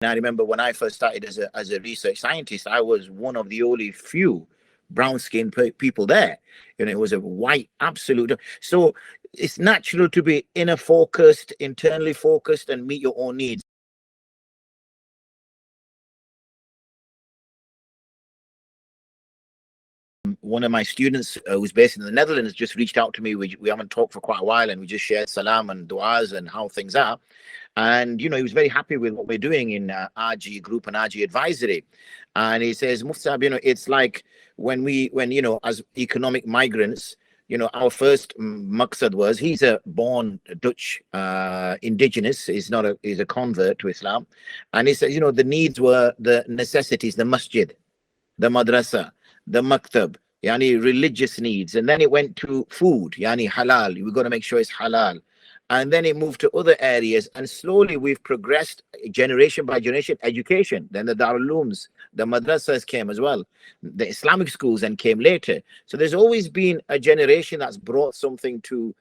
I remember when I first started as a research scientist, I was one of the only few brown skinned people there. It was a white absolute. So it's natural to be inner focused, internally focused, and meet your own needs. One of my students who's based in the Netherlands just reached out to me. We haven't talked for quite a while, and we just shared salam and duas and how things are. And he was very happy with what we're doing in RG Group and RG Advisory. And he says, Muftab, it's like when as economic migrants, our first maqsad was he's a born Dutch indigenous. He's a convert to Islam. And he says, the needs were the necessities, the masjid, the madrasa, the maktab, yani religious needs. And then it went to food, yani halal. We've got to make sure it's halal. And then it moved to other areas. And slowly we've progressed generation by generation, education. Then the Darul Ulooms, the madrasas came as well. The Islamic schools then came later. So there's always been a generation that's brought something to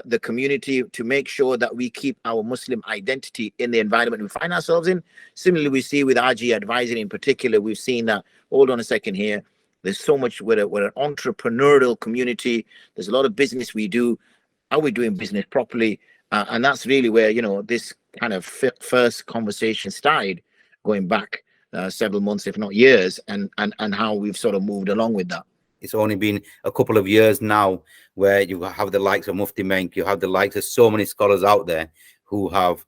the community to make sure that we keep our Muslim identity in the environment we find ourselves in. Similarly, we see with RG Advisory in particular, we've seen that, hold on a second here, there's so much, we're an entrepreneurial community. There's a lot of business we do. Are we doing business properly? And that's really where, this kind of first conversation started, going back several months, if not years, and how we've sort of moved along with that. It's only been a couple of years now where you have the likes of Mufti Menk, you have the likes of so many scholars out there who have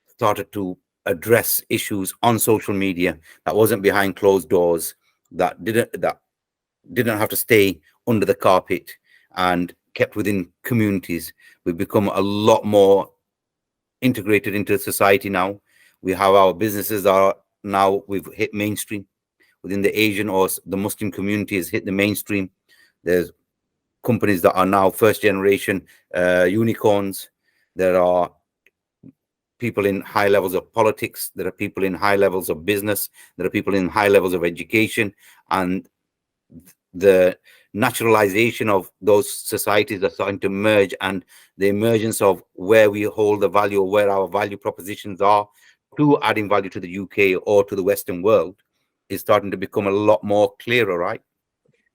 started to address issues on social media that wasn't behind closed doors, that didn't have to stay under the carpet and kept within communities. We've become a lot more integrated into society now. We have our businesses are now, we've hit mainstream within the Asian or the Muslim community has hit the mainstream. There's companies that are now first generation unicorns. There are people in high levels of politics. There are people in high levels of business. There are people in high levels of education. And the naturalization of those societies are starting to merge, and the emergence of where we hold the value or where our value propositions are to adding value to the UK or to the Western world is starting to become a lot more clearer, right?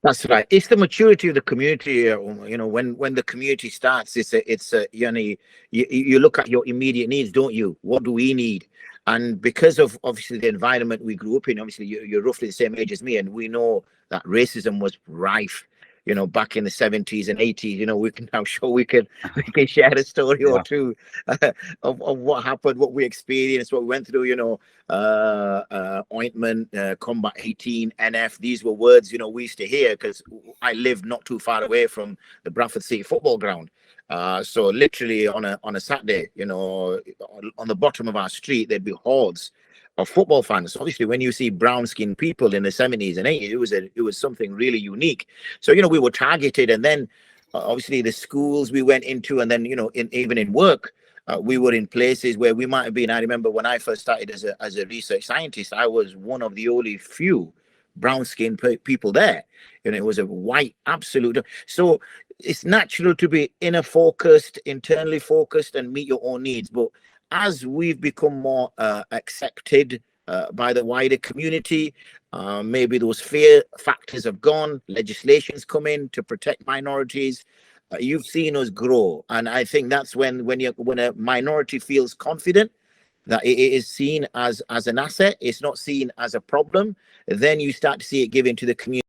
That's right. It's the maturity of the community. When the community starts, you look at your immediate needs, don't you? What do we need? And because of obviously the environment we grew up in, obviously you're roughly the same age as me, and we know that racism was rife, back in the 70s and 80s. We can now show we can share a story or two of what happened, what we experienced, what we went through. Ointment, Combat 18, NF. These were words we used to hear because I lived not too far away from the Bradford City football ground. So literally on a Saturday, on the bottom of our street, there'd be hordes of football fans. So obviously, when you see brown-skinned people in the 70s and 80s, it was something really unique. So we were targeted, and then obviously the schools we went into, and then even in work, we were in places where we might have been. I remember when I first started as a research scientist, I was one of the only few brown-skinned people there. It was a white absolute. So it's natural to be inner focused, internally focused, and meet your own needs. But as we've become more accepted by the wider community, maybe those fear factors have gone, legislation's come in to protect minorities. You've seen us grow, and I think that's when a minority feels confident that it is seen as an asset, it's not seen as a problem, then you start to see it given to the community.